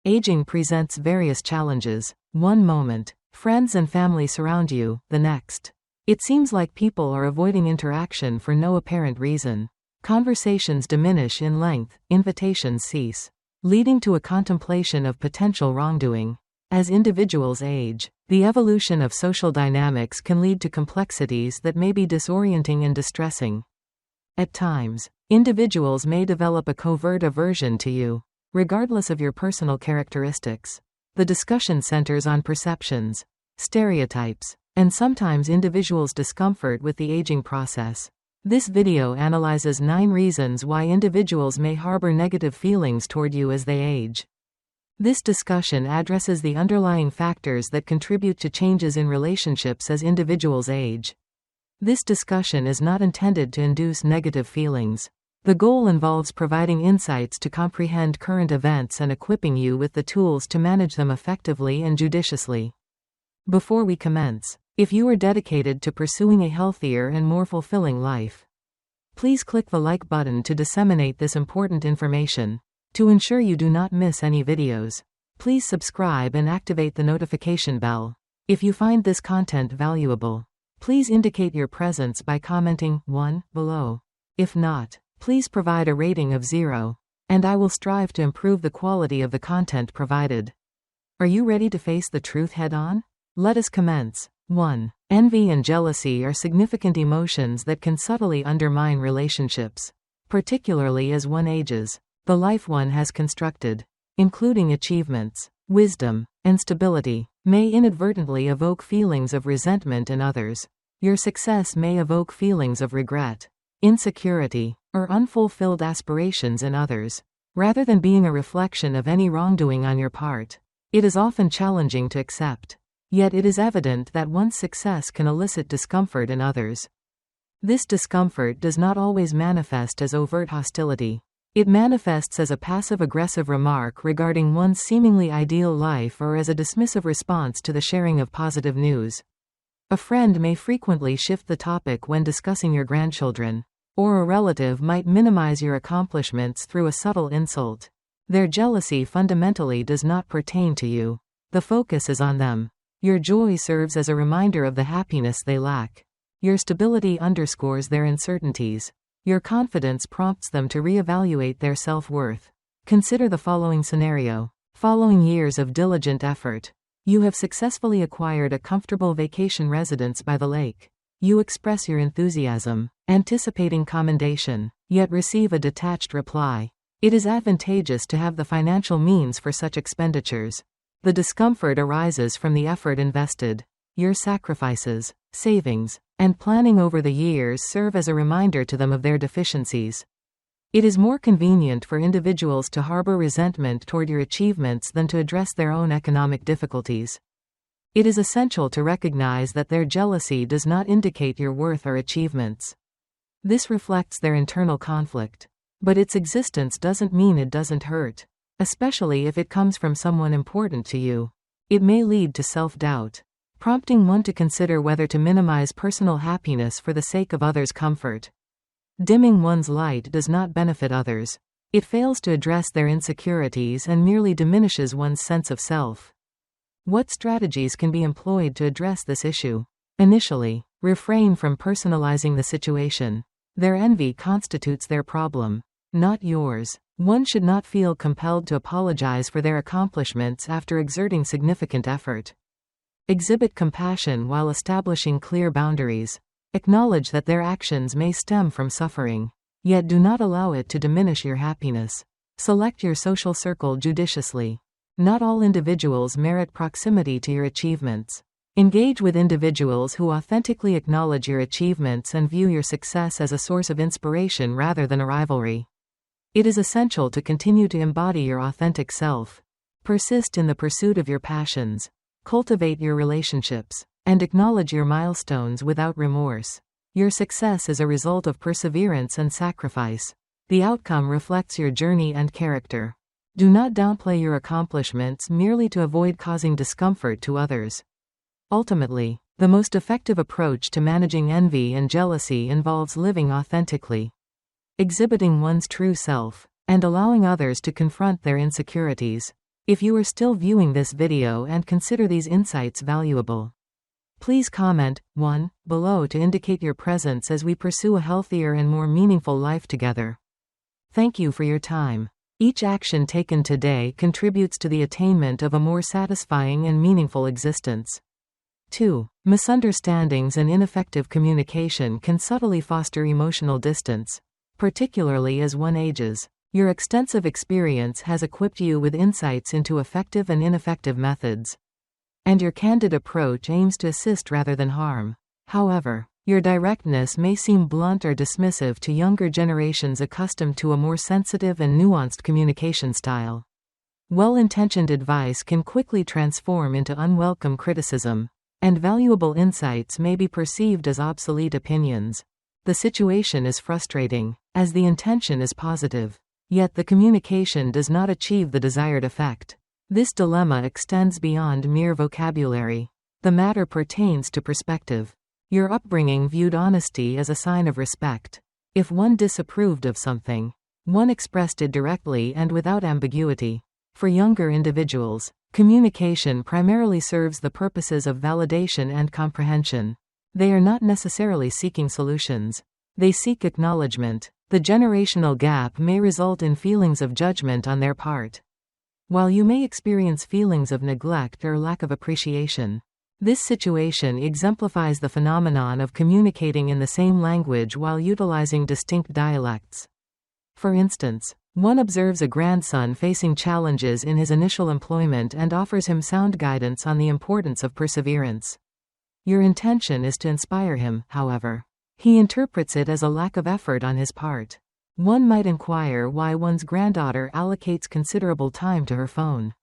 Aging presents various challenges. One moment, friends and family surround you, the next. It seems like people are avoiding interaction for no apparent reason. Conversations diminish in length, invitations cease, leading to a contemplation of potential wrongdoing. As individuals age, the evolution of social dynamics can lead to complexities that may be disorienting and distressing. At times, individuals may develop a covert aversion to you, regardless of your personal characteristics. The discussion centers on perceptions, stereotypes, and sometimes individuals' discomfort with the aging process. This video analyzes 9 reasons why individuals may harbor negative feelings toward you as they age. This discussion addresses the underlying factors that contribute to changes in relationships as individuals age. This discussion is not intended to induce negative feelings. The goal involves providing insights to comprehend current events and equipping you with the tools to manage them effectively and judiciously. Before we commence, if you are dedicated to pursuing a healthier and more fulfilling life, please click the like button to disseminate this important information. To ensure you do not miss any videos, please subscribe and activate the notification bell. If you find this content valuable, please indicate your presence by commenting 1 below. If not, please provide a rating of 0, and I will strive to improve the quality of the content provided. Are you ready to face the truth head-on? Let us commence. 1. Envy and jealousy are significant emotions that can subtly undermine relationships, particularly as one ages. The life one has constructed, including achievements, wisdom, and stability, may inadvertently evoke feelings of resentment in others. Your success may evoke feelings of regret, insecurity, or unfulfilled aspirations in others. Rather than being a reflection of any wrongdoing on your part, it is often challenging to accept. Yet it is evident that one's success can elicit discomfort in others. This discomfort does not always manifest as overt hostility. It manifests as a passive-aggressive remark regarding one's seemingly ideal life or as a dismissive response to the sharing of positive news. A friend may frequently shift the topic when discussing your grandchildren, or a relative might minimize your accomplishments through a subtle insult. Their jealousy fundamentally does not pertain to you. The focus is on them. Your joy serves as a reminder of the happiness they lack. Your stability underscores their uncertainties. Your confidence prompts them to reevaluate their self-worth. Consider the following scenario. Following years of diligent effort, you have successfully acquired a comfortable vacation residence by the lake. You express your enthusiasm, anticipating commendation, yet receive a detached reply. It is advantageous to have the financial means for such expenditures. The discomfort arises from the effort invested. Your sacrifices, savings, and planning over the years serve as a reminder to them of their deficiencies. It is more convenient for individuals to harbor resentment toward your achievements than to address their own economic difficulties. It is essential to recognize that their jealousy does not indicate your worth or achievements. This reflects their internal conflict. But its existence doesn't mean it doesn't hurt, especially if it comes from someone important to you. It may lead to self-doubt, prompting one to consider whether to minimize personal happiness for the sake of others' comfort. Dimming one's light does not benefit others. It fails to address their insecurities and merely diminishes one's sense of self. What strategies can be employed to address this issue? Initially, refrain from personalizing the situation. Their envy constitutes their problem, not yours. One should not feel compelled to apologize for their accomplishments after exerting significant effort. Exhibit compassion while establishing clear boundaries. Acknowledge that their actions may stem from suffering, yet do not allow it to diminish your happiness. Select your social circle judiciously. Not all individuals merit proximity to your achievements. Engage with individuals who authentically acknowledge your achievements and view your success as a source of inspiration rather than a rivalry. It is essential to continue to embody your authentic self. Persist in the pursuit of your passions. Cultivate your relationships, and acknowledge your milestones without remorse. Your success is a result of perseverance and sacrifice. The outcome reflects your journey and character. Do not downplay your accomplishments merely to avoid causing discomfort to others. Ultimately, the most effective approach to managing envy and jealousy involves living authentically, exhibiting one's true self, and allowing others to confront their insecurities. If you are still viewing this video and consider these insights valuable, please comment 1 below to indicate your presence as we pursue a healthier and more meaningful life together. Thank you for your time. Each action taken today contributes to the attainment of a more satisfying and meaningful existence. 2. Misunderstandings and ineffective communication can subtly foster emotional distance, particularly as one ages. Your extensive experience has equipped you with insights into effective and ineffective methods, and your candid approach aims to assist rather than harm. However, your directness may seem blunt or dismissive to younger generations accustomed to a more sensitive and nuanced communication style. Well-intentioned advice can quickly transform into unwelcome criticism, and valuable insights may be perceived as obsolete opinions. The situation is frustrating, as the intention is positive, yet the communication does not achieve the desired effect. This dilemma extends beyond mere vocabulary. The matter pertains to perspective. Your upbringing viewed honesty as a sign of respect. If one disapproved of something, one expressed it directly and without ambiguity. For younger individuals, communication primarily serves the purposes of validation and comprehension. They are not necessarily seeking solutions. They seek acknowledgement. The generational gap may result in feelings of judgment on their part, while you may experience feelings of neglect or lack of appreciation. This situation exemplifies the phenomenon of communicating in the same language while utilizing distinct dialects. For instance, one observes a grandson facing challenges in his initial employment and offers him sound guidance on the importance of perseverance. Your intention is to inspire him, however. He interprets it as a lack of effort on his part. One might inquire why one's granddaughter allocates considerable time to her phone.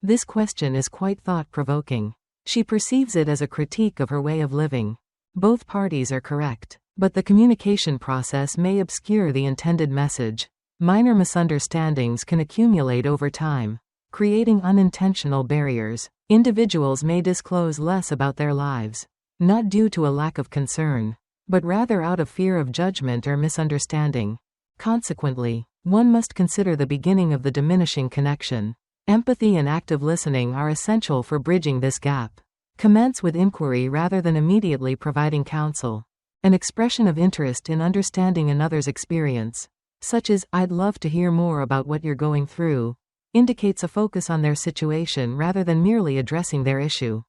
This question is quite thought-provoking. She perceives it as a critique of her way of living. Both parties are correct, but the communication process may obscure the intended message. Minor misunderstandings can accumulate over time, creating unintentional barriers. Individuals may disclose less about their lives, not due to a lack of concern, but rather out of fear of judgment or misunderstanding. Consequently, one must consider the beginning of the diminishing connection. Empathy and active listening are essential for bridging this gap. Commence with inquiry rather than immediately providing counsel. An expression of interest in understanding another's experience, such as, "I'd love to hear more about what you're going through," indicates a focus on their situation rather than merely addressing their issue.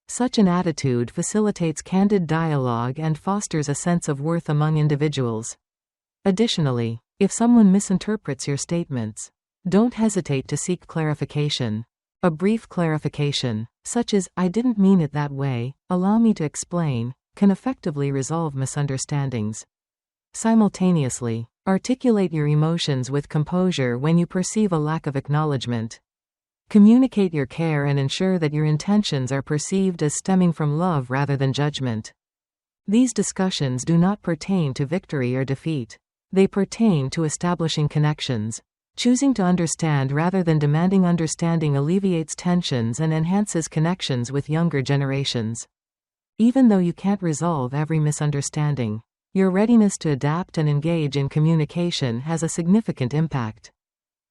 Such an attitude facilitates candid dialogue and fosters a sense of worth among individuals. Additionally, if someone misinterprets your statements, don't hesitate to seek clarification. A brief clarification, such as, "I didn't mean it that way, allow me to explain," can effectively resolve misunderstandings. Simultaneously, articulate your emotions with composure when you perceive a lack of acknowledgement. Communicate your care and ensure that your intentions are perceived as stemming from love rather than judgment. These discussions do not pertain to victory or defeat. They pertain to establishing connections. Choosing to understand rather than demanding understanding alleviates tensions and enhances connections with younger generations. Even though you can't resolve every misunderstanding, your readiness to adapt and engage in communication has a significant impact.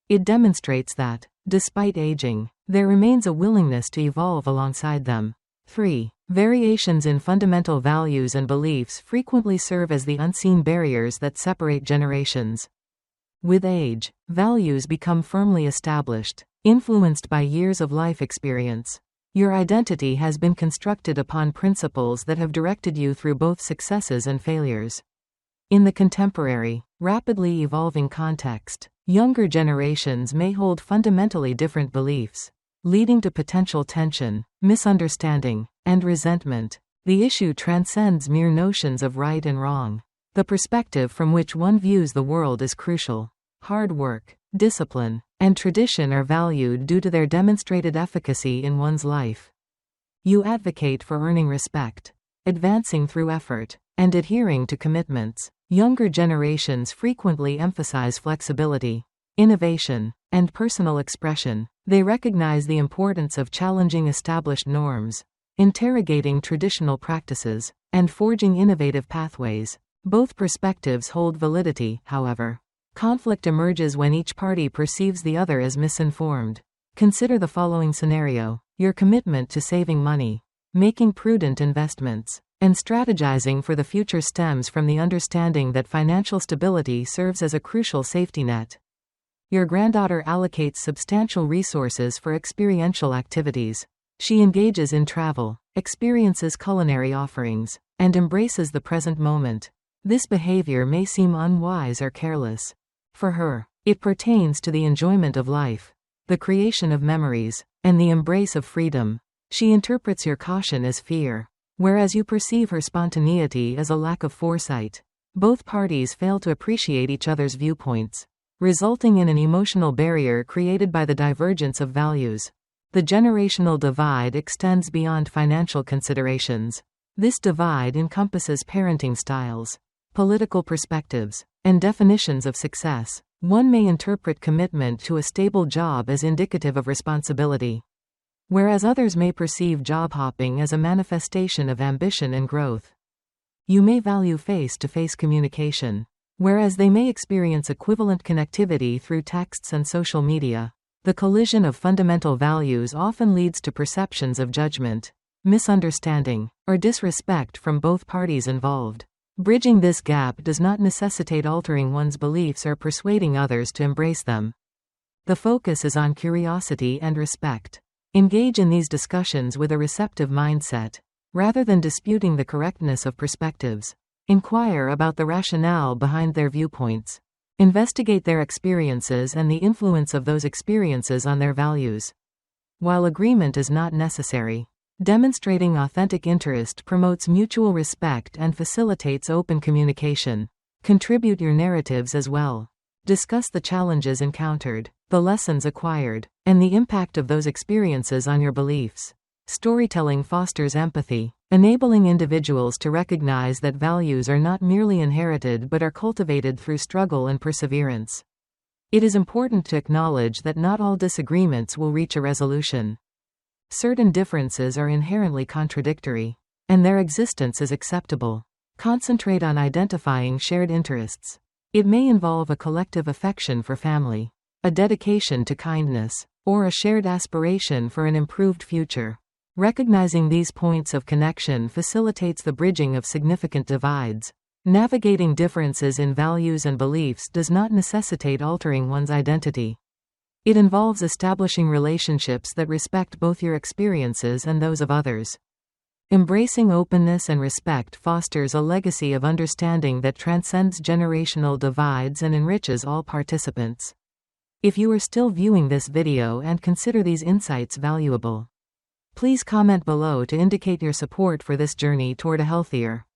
It demonstrates that, despite aging, there remains a willingness to evolve alongside them. 3. Variations in fundamental values and beliefs frequently serve as the unseen barriers that separate generations. With age, values become firmly established, influenced by years of life experience. Your identity has been constructed upon principles that have directed you through both successes and failures. In the contemporary, rapidly evolving context, younger generations may hold fundamentally different beliefs, leading to potential tension, misunderstanding, and resentment. The issue transcends mere notions of right and wrong. The perspective from which one views the world is crucial. Hard work, discipline, and tradition are valued due to their demonstrated efficacy in one's life. You advocate for earning respect, advancing through effort, and adhering to commitments. Younger generations frequently emphasize flexibility, innovation, and personal expression. They recognize the importance of challenging established norms, interrogating traditional practices, and forging innovative pathways. Both perspectives hold validity, however. Conflict emerges when each party perceives the other as misinformed. Consider the following scenario: your commitment to saving money, making prudent investments, and strategizing for the future stems from the understanding that financial stability serves as a crucial safety net. Your granddaughter allocates substantial resources for experiential activities. She engages in travel, experiences culinary offerings, and embraces the present moment. This behavior may seem unwise or careless. For her, it pertains to the enjoyment of life, the creation of memories, and the embrace of freedom. She interprets your caution as fear, whereas you perceive her spontaneity as a lack of foresight. Both parties fail to appreciate each other's viewpoints, resulting in an emotional barrier created by the divergence of values. The generational divide extends beyond financial considerations. This divide encompasses parenting styles, political perspectives, and definitions of success. One may interpret commitment to a stable job as indicative of responsibility, whereas others may perceive job hopping as a manifestation of ambition and growth. You may value face-to-face communication, whereas they may experience equivalent connectivity through texts and social media. The collision of fundamental values often leads to perceptions of judgment, misunderstanding, or disrespect from both parties involved. Bridging this gap does not necessitate altering one's beliefs or persuading others to embrace them. The focus is on curiosity and respect. Engage in these discussions with a receptive mindset, rather than disputing the correctness of perspectives. Inquire about the rationale behind their viewpoints. Investigate their experiences and the influence of those experiences on their values. While agreement is not necessary, demonstrating authentic interest promotes mutual respect and facilitates open communication. Contribute your narratives as well. Discuss the challenges encountered, the lessons acquired, and the impact of those experiences on your beliefs. Storytelling fosters empathy, enabling individuals to recognize that values are not merely inherited but are cultivated through struggle and perseverance. It is important to acknowledge that not all disagreements will reach a resolution. Certain differences are inherently contradictory, and their existence is acceptable. Concentrate on identifying shared interests. It may involve a collective affection for family, a dedication to kindness, or a shared aspiration for an improved future. Recognizing these points of connection facilitates the bridging of significant divides. Navigating differences in values and beliefs does not necessitate altering one's identity. It involves establishing relationships that respect both your experiences and those of others. Embracing openness and respect fosters a legacy of understanding that transcends generational divides and enriches all participants. If you are still viewing this video and consider these insights valuable, please comment below to indicate your support for this journey toward a healthier,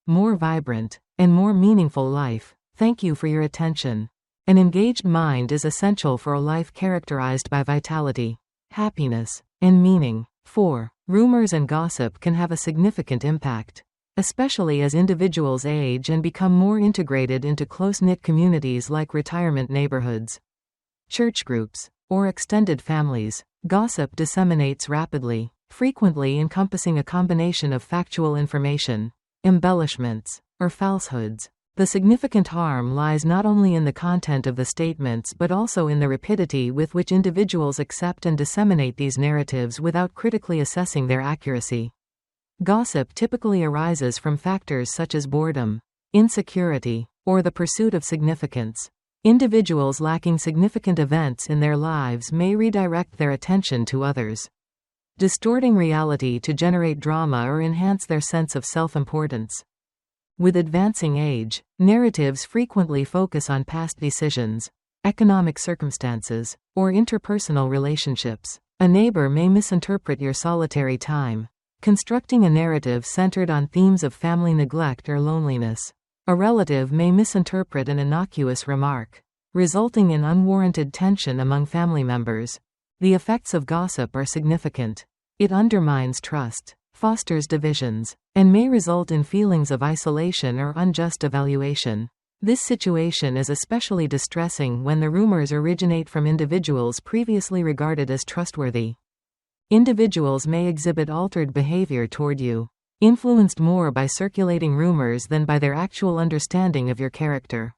more vibrant, and more meaningful life. Thank you for your attention. An engaged mind is essential for a life characterized by vitality, happiness, and meaning. 4. Rumors and gossip can have a significant impact, especially as individuals age and become more integrated into close-knit communities like retirement neighborhoods, church groups, or extended families. Gossip disseminates rapidly, frequently encompassing a combination of factual information, embellishments, or falsehoods. The significant harm lies not only in the content of the statements but also in the rapidity with which individuals accept and disseminate these narratives without critically assessing their accuracy. Gossip typically arises from factors such as boredom, insecurity, or the pursuit of significance. Individuals lacking significant events in their lives may redirect their attention to others, distorting reality to generate drama or enhance their sense of self-importance. With advancing age, narratives frequently focus on past decisions, economic circumstances, or interpersonal relationships. A neighbor may misinterpret your solitary time, constructing a narrative centered on themes of family neglect or loneliness. A relative may misinterpret an innocuous remark, resulting in unwarranted tension among family members. The effects of gossip are significant. It undermines trust, fosters divisions, and may result in feelings of isolation or unjust evaluation. This situation is especially distressing when the rumors originate from individuals previously regarded as trustworthy. Individuals may exhibit altered behavior toward you, influenced more by circulating rumors than by their actual understanding of your character.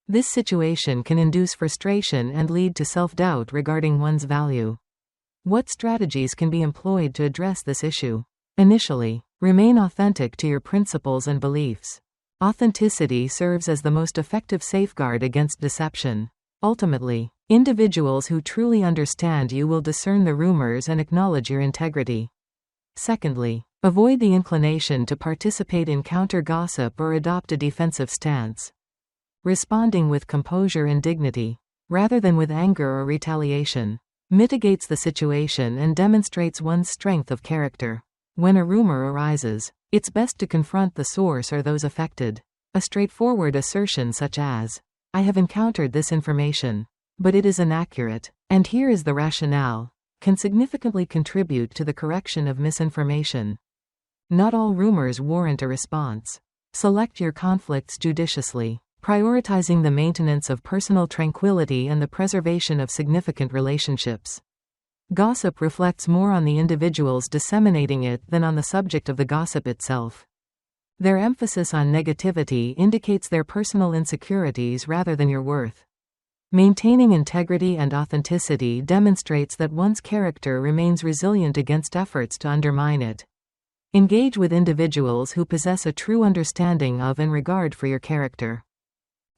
This situation can induce frustration and lead to self-doubt regarding one's value. What strategies can be employed to address this issue? Initially, remain authentic to your principles and beliefs. Authenticity serves as the most effective safeguard against deception. Ultimately, individuals who truly understand you will discern the rumors and acknowledge your integrity. Secondly, avoid the inclination to participate in counter-gossip or adopt a defensive stance. Responding with composure and dignity, rather than with anger or retaliation, mitigates the situation and demonstrates one's strength of character. When a rumor arises, it's best to confront the source or those affected. A straightforward assertion such as, "I have encountered this information, but it is inaccurate, and here is the rationale," can significantly contribute to the correction of misinformation. Not all rumors warrant a response. Select your conflicts judiciously, prioritizing the maintenance of personal tranquility and the preservation of significant relationships. Gossip reflects more on the individuals disseminating it than on the subject of the gossip itself. Their emphasis on negativity indicates their personal insecurities rather than your worth. Maintaining integrity and authenticity demonstrates that one's character remains resilient against efforts to undermine it. Engage with individuals who possess a true understanding of and regard for your character.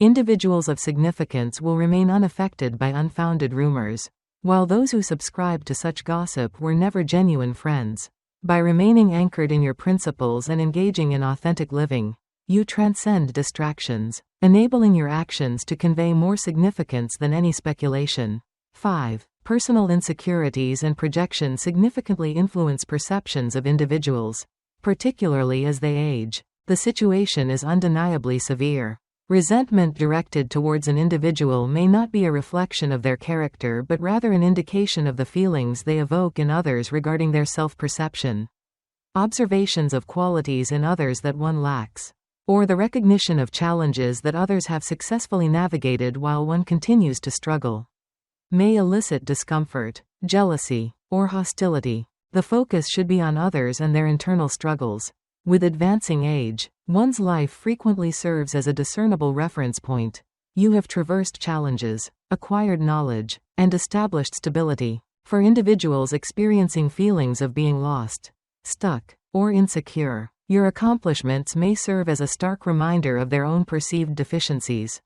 Individuals of significance will remain unaffected by unfounded rumors, while those who subscribe to such gossip were never genuine friends. By remaining anchored in your principles and engaging in authentic living, you transcend distractions, enabling your actions to convey more significance than any speculation. 5. Personal insecurities and projections significantly influence perceptions of individuals, particularly as they age. The situation is undeniably severe. Resentment directed towards an individual may not be a reflection of their character but rather an indication of the feelings they evoke in others regarding their self-perception. Observations of qualities in others that one lacks, or the recognition of challenges that others have successfully navigated while one continues to struggle, may elicit discomfort, jealousy, or hostility. The focus should be on others and their internal struggles. With advancing age, one's life frequently serves as a discernible reference point. You have traversed challenges, acquired knowledge, and established stability. For individuals experiencing feelings of being lost, stuck, or insecure, your accomplishments may serve as a stark reminder of their own perceived deficiencies.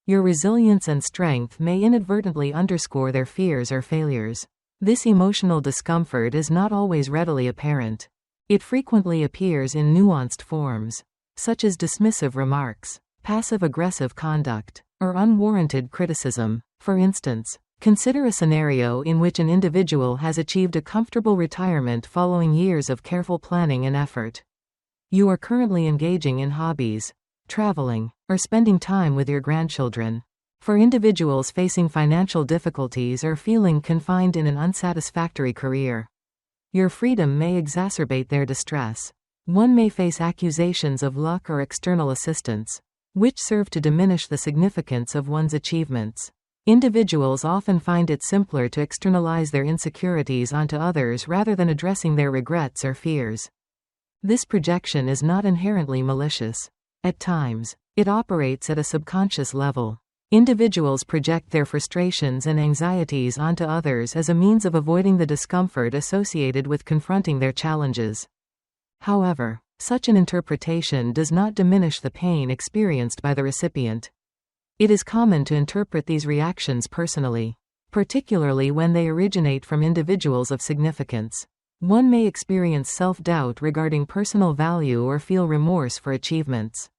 Your resilience and strength may inadvertently underscore their fears or failures. This emotional discomfort is not always readily apparent. It frequently appears in nuanced forms, such as dismissive remarks, passive-aggressive conduct, or unwarranted criticism. For instance, consider a scenario in which an individual has achieved a comfortable retirement following years of careful planning and effort. You are currently engaging in hobbies, traveling, or spending time with your grandchildren. For individuals facing financial difficulties or feeling confined in an unsatisfactory career, your freedom may exacerbate their distress. One may face accusations of luck or external assistance, which serve to diminish the significance of one's achievements. Individuals often find it simpler to externalize their insecurities onto others rather than addressing their regrets or fears. This projection is not inherently malicious. At times, it operates at a subconscious level. Individuals project their frustrations and anxieties onto others as a means of avoiding the discomfort associated with confronting their challenges. However, such an interpretation does not diminish the pain experienced by the recipient. It is common to interpret these reactions personally, particularly when they originate from individuals of significance. One may experience self-doubt regarding personal value or feel remorse for achievements.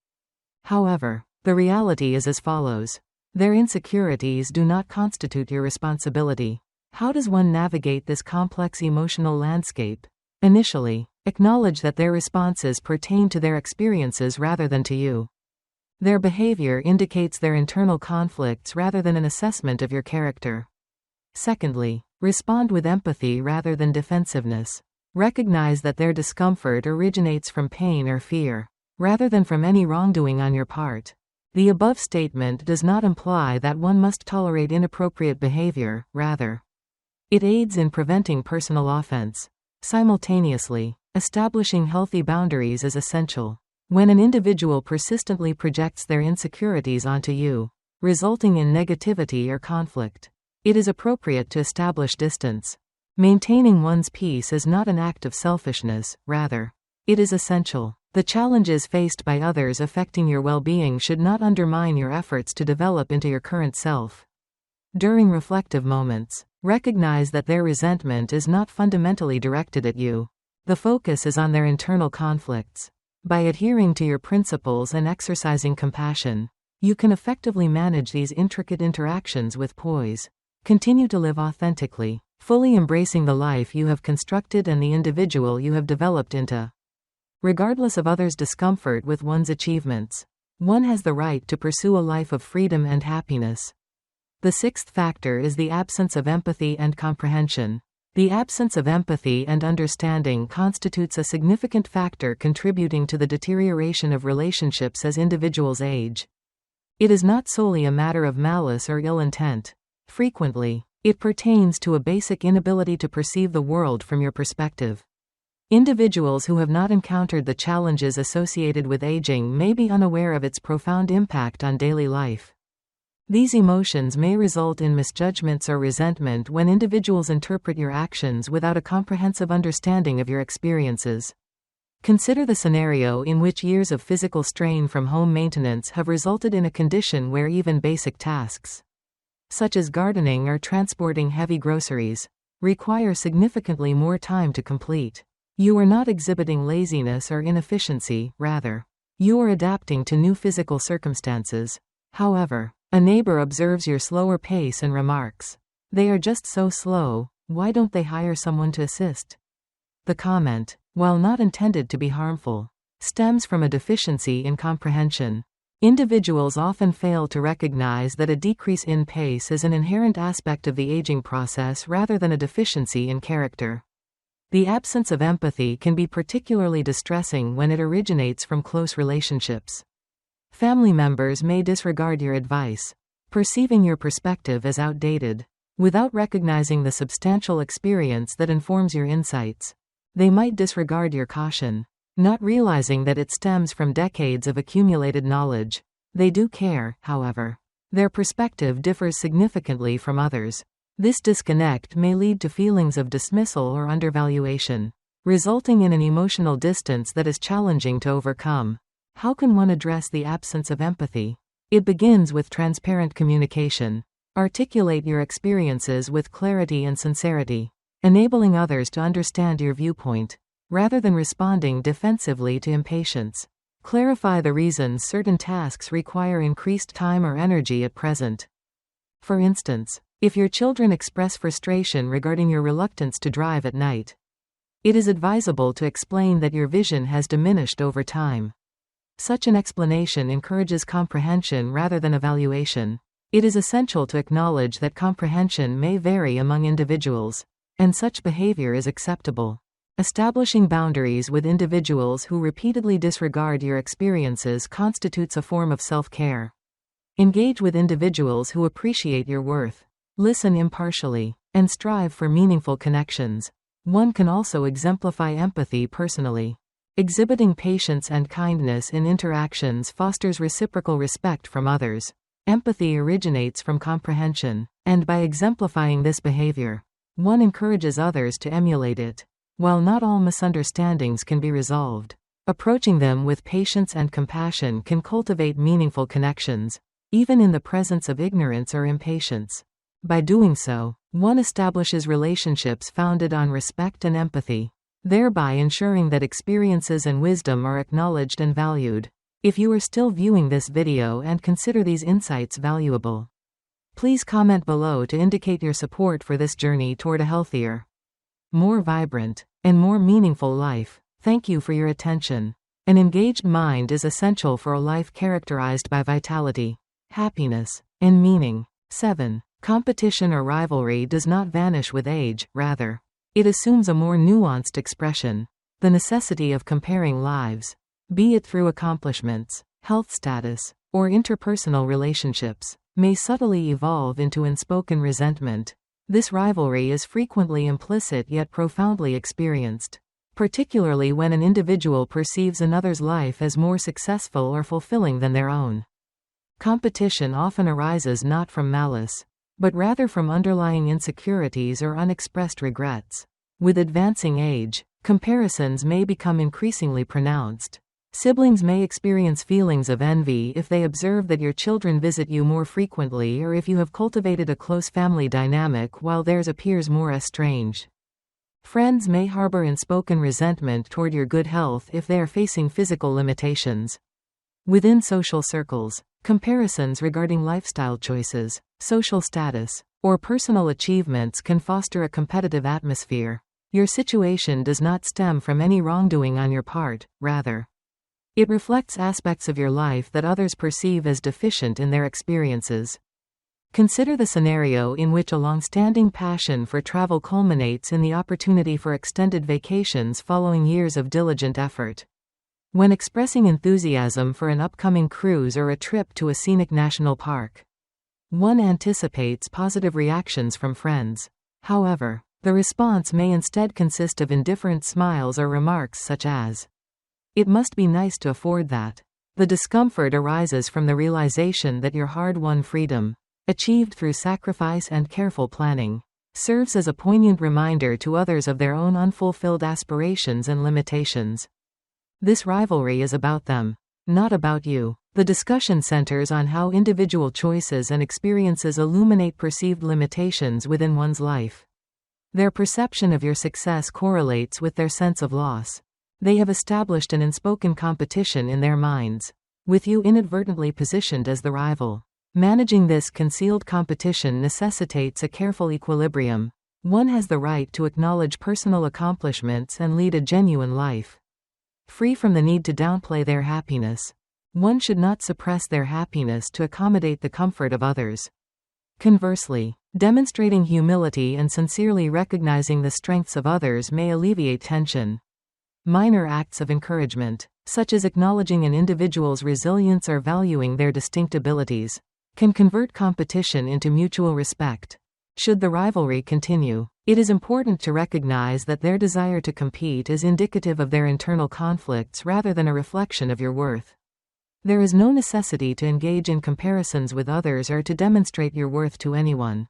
However, the reality is as follows. Their insecurities do not constitute your responsibility. How does one navigate this complex emotional landscape? Initially, acknowledge that their responses pertain to their experiences rather than to you. Their behavior indicates their internal conflicts rather than an assessment of your character. Secondly, respond with empathy rather than defensiveness. Recognize that their discomfort originates from pain or fear, rather than from any wrongdoing on your part. The above statement does not imply that one must tolerate inappropriate behavior, rather, it aids in preventing personal offense. Simultaneously, establishing healthy boundaries is essential. When an individual persistently projects their insecurities onto you, resulting in negativity or conflict, it is appropriate to establish distance. Maintaining one's peace is not an act of selfishness, rather, it is essential. The challenges faced by others affecting your well-being should not undermine your efforts to develop into your current self. During reflective moments, recognize that their resentment is not fundamentally directed at you. The focus is on their internal conflicts. By adhering to your principles and exercising compassion, you can effectively manage these intricate interactions with poise. Continue to live authentically, fully embracing the life you have constructed and the individual you have developed into. Regardless of others' discomfort with one's achievements, one has the right to pursue a life of freedom and happiness. The sixth factor is the absence of empathy and comprehension. The absence of empathy and understanding constitutes a significant factor contributing to the deterioration of relationships as individuals age. It is not solely a matter of malice or ill intent. Frequently, it pertains to a basic inability to perceive the world from your perspective. Individuals who have not encountered the challenges associated with aging may be unaware of its profound impact on daily life. These emotions may result in misjudgments or resentment when individuals interpret your actions without a comprehensive understanding of your experiences. Consider the scenario in which years of physical strain from home maintenance have resulted in a condition where even basic tasks, such as gardening or transporting heavy groceries, require significantly more time to complete. You are not exhibiting laziness or inefficiency, rather, you are adapting to new physical circumstances. However, a neighbor observes your slower pace and remarks, "They are just so slow, why don't they hire someone to assist?" The comment, while not intended to be harmful, stems from a deficiency in comprehension. Individuals often fail to recognize that a decrease in pace is an inherent aspect of the aging process rather than a deficiency in character. The absence of empathy can be particularly distressing when it originates from close relationships. Family members may disregard your advice, perceiving your perspective as outdated. Without recognizing the substantial experience that informs your insights, they might disregard your caution, not realizing that it stems from decades of accumulated knowledge. They do care, however. Their perspective differs significantly from others. This disconnect may lead to feelings of dismissal or undervaluation, resulting in an emotional distance that is challenging to overcome. How can one address the absence of empathy? It begins with transparent communication. Articulate your experiences with clarity and sincerity, enabling others to understand your viewpoint, rather than responding defensively to impatience. Clarify the reasons certain tasks require increased time or energy at present. For instance, if your children express frustration regarding your reluctance to drive at night, it is advisable to explain that your vision has diminished over time. Such an explanation encourages comprehension rather than evaluation. It is essential to acknowledge that comprehension may vary among individuals, and such behavior is acceptable. Establishing boundaries with individuals who repeatedly disregard your experiences constitutes a form of self-care. Engage with individuals who appreciate your worth. Listen impartially, and strive for meaningful connections. One can also exemplify empathy personally. Exhibiting patience and kindness in interactions fosters reciprocal respect from others. Empathy originates from comprehension, and by exemplifying this behavior, one encourages others to emulate it. While not all misunderstandings can be resolved, approaching them with patience and compassion can cultivate meaningful connections, even in the presence of ignorance or impatience. By doing so, one establishes relationships founded on respect and empathy, thereby ensuring that experiences and wisdom are acknowledged and valued. If you are still viewing this video and consider these insights valuable, please comment below to indicate your support for this journey toward a healthier, more vibrant, and more meaningful life. Thank you for your attention. An engaged mind is essential for a life characterized by vitality, happiness, and meaning. 7. Competition or rivalry does not vanish with age, rather, it assumes a more nuanced expression. The necessity of comparing lives, be it through accomplishments, health status, or interpersonal relationships, may subtly evolve into unspoken resentment. This rivalry is frequently implicit yet profoundly experienced, particularly when an individual perceives another's life as more successful or fulfilling than their own. Competition often arises not from malice, but rather from underlying insecurities or unexpressed regrets. With advancing age, comparisons may become increasingly pronounced. Siblings may experience feelings of envy if they observe that your children visit you more frequently or if you have cultivated a close family dynamic while theirs appears more estranged. Friends may harbor unspoken resentment toward your good health if they are facing physical limitations. Within social circles, comparisons regarding lifestyle choices, social status, or personal achievements can foster a competitive atmosphere. Your situation does not stem from any wrongdoing on your part, rather, it reflects aspects of your life that others perceive as deficient in their experiences. Consider the scenario in which a long-standing passion for travel culminates in the opportunity for extended vacations following years of diligent effort. When expressing enthusiasm for an upcoming cruise or a trip to a scenic national park, one anticipates positive reactions from friends. However, the response may instead consist of indifferent smiles or remarks such as, "It must be nice to afford that." The discomfort arises from the realization that your hard-won freedom, achieved through sacrifice and careful planning, serves as a poignant reminder to others of their own unfulfilled aspirations and limitations. This rivalry is about them, not about you. The discussion centers on how individual choices and experiences illuminate perceived limitations within one's life. Their perception of your success correlates with their sense of loss. They have established an unspoken competition in their minds, with you inadvertently positioned as the rival. Managing this concealed competition necessitates a careful equilibrium. One has the right to acknowledge personal accomplishments and lead a genuine life, free from the need to downplay their happiness. One should not suppress their happiness to accommodate the comfort of others. Conversely, demonstrating humility and sincerely recognizing the strengths of others may alleviate tension. Minor acts of encouragement, such as acknowledging an individual's resilience or valuing their distinct abilities, can convert competition into mutual respect. Should the rivalry continue, it is important to recognize that their desire to compete is indicative of their internal conflicts rather than a reflection of your worth. There is no necessity to engage in comparisons with others or to demonstrate your worth to anyone.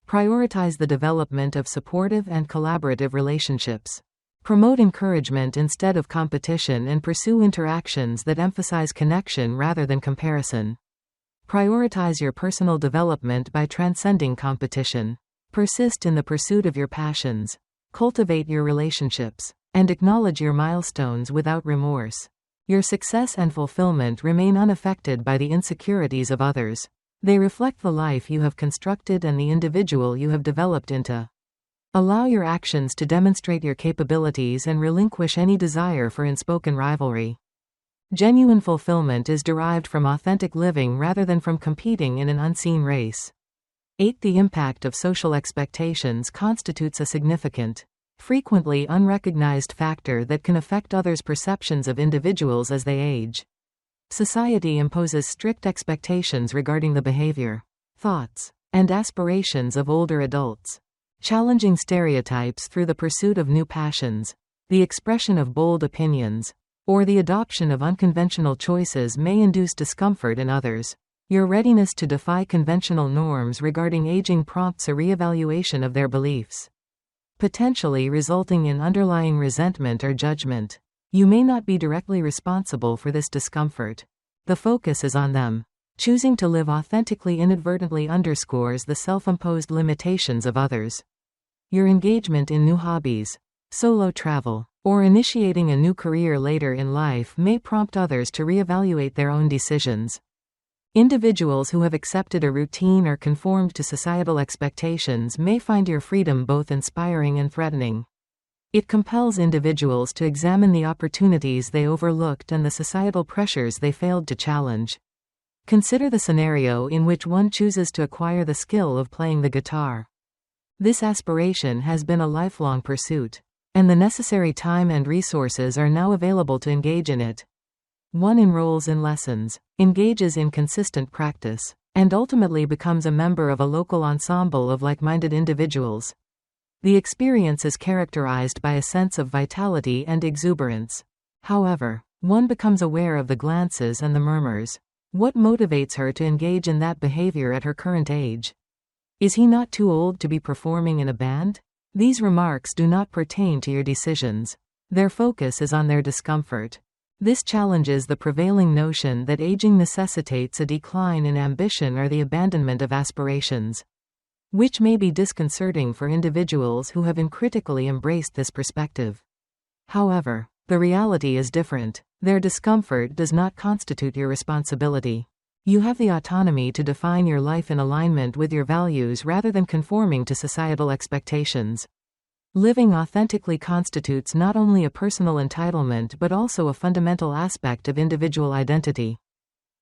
Prioritize the development of supportive and collaborative relationships. Promote encouragement instead of competition and pursue interactions that emphasize connection rather than comparison. Prioritize your personal development by transcending competition. Persist in the pursuit of your passions. Cultivate your relationships, and acknowledge your milestones without remorse. Your success and fulfillment remain unaffected by the insecurities of others. They reflect the life you have constructed and the individual you have developed into. Allow your actions to demonstrate your capabilities and relinquish any desire for unspoken rivalry. Genuine fulfillment is derived from authentic living rather than from competing in an unseen race. 8. The impact of social expectations constitutes a significant, frequently unrecognized factor that can affect others' perceptions of individuals as they age. Society imposes strict expectations regarding the behavior, thoughts, and aspirations of older adults. Challenging stereotypes through the pursuit of new passions, the expression of bold opinions, or the adoption of unconventional choices may induce discomfort in others. Your readiness to defy conventional norms regarding aging prompts a reevaluation of their beliefs, potentially resulting in underlying resentment or judgment. You may not be directly responsible for this discomfort. The focus is on them. Choosing to live authentically inadvertently underscores the self-imposed limitations of others. Your engagement in new hobbies, solo travel, or initiating a new career later in life may prompt others to reevaluate their own decisions. Individuals who have accepted a routine or conformed to societal expectations may find your freedom both inspiring and threatening. It compels individuals to examine the opportunities they overlooked and the societal pressures they failed to challenge. Consider the scenario in which one chooses to acquire the skill of playing the guitar. This aspiration has been a lifelong pursuit, and the necessary time and resources are now available to engage in it. One enrolls in lessons, engages in consistent practice, and ultimately becomes a member of a local ensemble of like-minded individuals. The experience is characterized by a sense of vitality and exuberance. However, one becomes aware of the glances and the murmurs. What motivates her to engage in that behavior at her current age? Is he not too old to be performing in a band? These remarks do not pertain to your decisions. Their focus is on their discomfort. This challenges the prevailing notion that aging necessitates a decline in ambition or the abandonment of aspirations, which may be disconcerting for individuals who have uncritically embraced this perspective. However, the reality is different. Their discomfort does not constitute your responsibility. You have the autonomy to define your life in alignment with your values rather than conforming to societal expectations. Living authentically constitutes not only a personal entitlement but also a fundamental aspect of individual identity.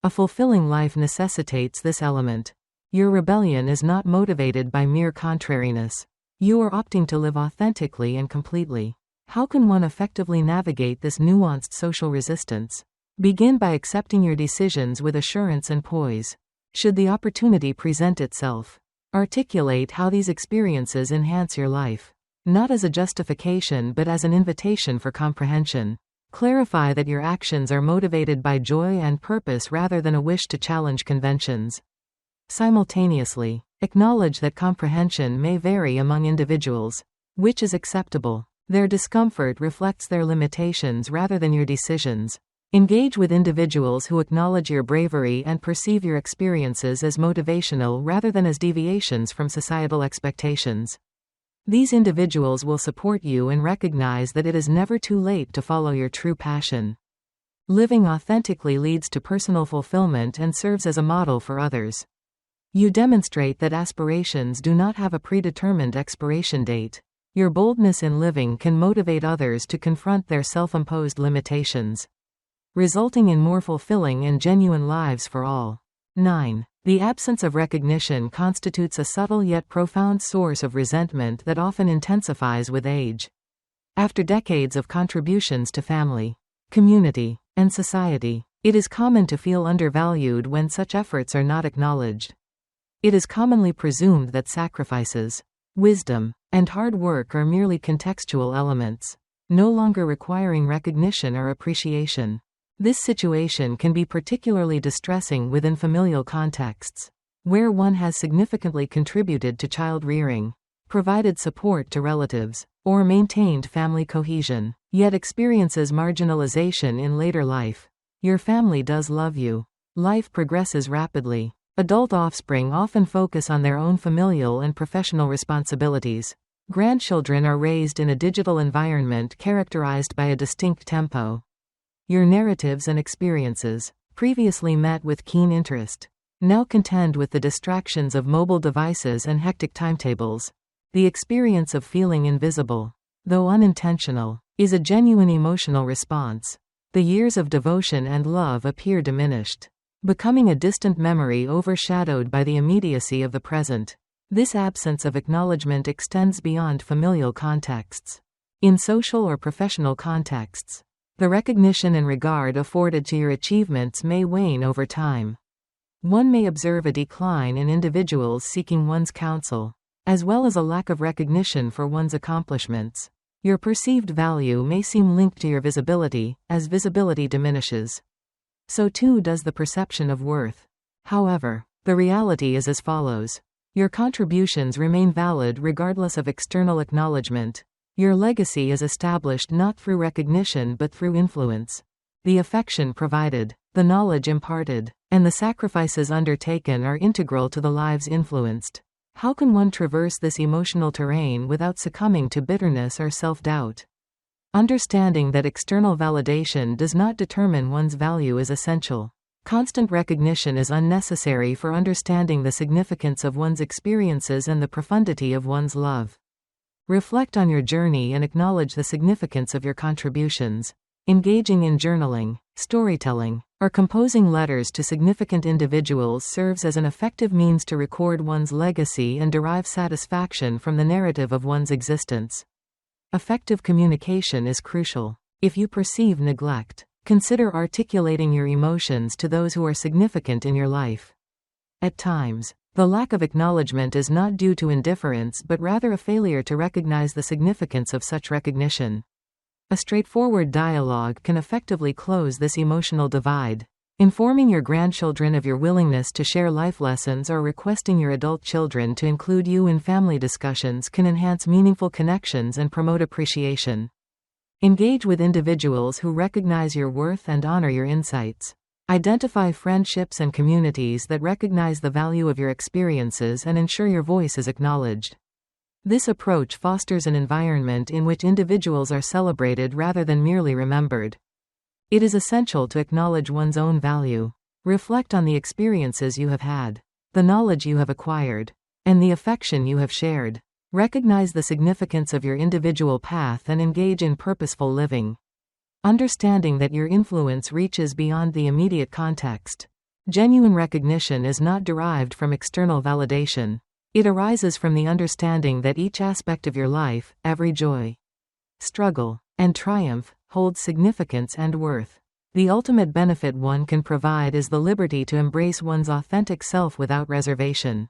A fulfilling life necessitates this element. Your rebellion is not motivated by mere contrariness. You are opting to live authentically and completely. How can one effectively navigate this nuanced social resistance? Begin by accepting your decisions with assurance and poise. Should the opportunity present itself, articulate how these experiences enhance your life, not as a justification but as an invitation for comprehension. Clarify that your actions are motivated by joy and purpose rather than a wish to challenge conventions. Simultaneously, acknowledge that comprehension may vary among individuals. Which is acceptable? Their discomfort reflects their limitations rather than your decisions. Engage with individuals who acknowledge your bravery and perceive your experiences as motivational rather than as deviations from societal expectations. These individuals will support you and recognize that it is never too late to follow your true passion. Living authentically leads to personal fulfillment and serves as a model for others. You demonstrate that aspirations do not have a predetermined expiration date. Your boldness in living can motivate others to confront their self-imposed limitations, resulting in more fulfilling and genuine lives for all. 9. The absence of recognition constitutes a subtle yet profound source of resentment that often intensifies with age. After decades of contributions to family, community, and society, it is common to feel undervalued when such efforts are not acknowledged. It is commonly presumed that sacrifices, wisdom, and hard work are merely contextual elements, no longer requiring recognition or appreciation. This situation can be particularly distressing within familial contexts, where one has significantly contributed to child rearing, provided support to relatives, or maintained family cohesion, yet experiences marginalization in later life. Your family does love you. Life progresses rapidly. Adult offspring often focus on their own familial and professional responsibilities. Grandchildren are raised in a digital environment characterized by a distinct tempo. Your narratives and experiences, previously met with keen interest, now contend with the distractions of mobile devices and hectic timetables. The experience of feeling invisible, though unintentional, is a genuine emotional response. The years of devotion and love appear diminished, becoming a distant memory overshadowed by the immediacy of the present. This absence of acknowledgement extends beyond familial contexts. In social or professional contexts, the recognition and regard afforded to your achievements may wane over time. One may observe a decline in individuals seeking one's counsel, as well as a lack of recognition for one's accomplishments. Your perceived value may seem linked to your visibility. As visibility diminishes, so too does the perception of worth. However, the reality is as follows. Your contributions remain valid regardless of external acknowledgement. Your legacy is established not through recognition but through influence. The affection provided, the knowledge imparted, and the sacrifices undertaken are integral to the lives influenced. How can one traverse this emotional terrain without succumbing to bitterness or self-doubt? Understanding that external validation does not determine one's value is essential. Constant recognition is unnecessary for understanding the significance of one's experiences and the profundity of one's love. Reflect on your journey and acknowledge the significance of your contributions. Engaging in journaling, storytelling, or composing letters to significant individuals serves as an effective means to record one's legacy and derive satisfaction from the narrative of one's existence. Effective communication is crucial. If you perceive neglect, consider articulating your emotions to those who are significant in your life. At times, the lack of acknowledgement is not due to indifference but rather a failure to recognize the significance of such recognition. A straightforward dialogue can effectively close this emotional divide. Informing your grandchildren of your willingness to share life lessons or requesting your adult children to include you in family discussions can enhance meaningful connections and promote appreciation. Engage with individuals who recognize your worth and honor your insights. Identify friendships and communities that recognize the value of your experiences and ensure your voice is acknowledged. This approach fosters an environment in which individuals are celebrated rather than merely remembered. It is essential to acknowledge one's own value. Reflect on the experiences you have had, the knowledge you have acquired, and the affection you have shared. Recognize the significance of your individual path and engage in purposeful living. Understanding that your influence reaches beyond the immediate context. Genuine recognition is not derived from external validation. It arises from the understanding that each aspect of your life, every joy, struggle, and triumph, holds significance and worth. The ultimate benefit one can provide is the liberty to embrace one's authentic self without reservation.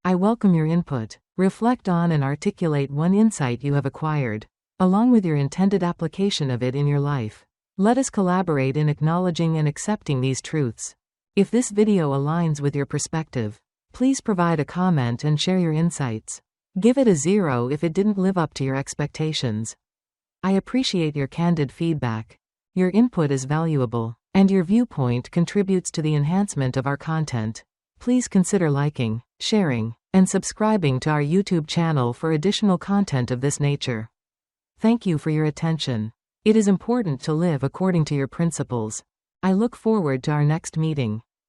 I welcome your input. Reflect on and articulate one insight you have acquired, along with your intended application of it in your life. Let us collaborate in acknowledging and accepting these truths. If this video aligns with your perspective, please provide a comment and share your insights. Give it a 0 if it didn't live up to your expectations. I appreciate your candid feedback. Your input is valuable, and your viewpoint contributes to the enhancement of our content. Please consider liking, sharing, and subscribing to our YouTube channel for additional content of this nature. Thank you for your attention. It is important to live according to your principles. I look forward to our next meeting.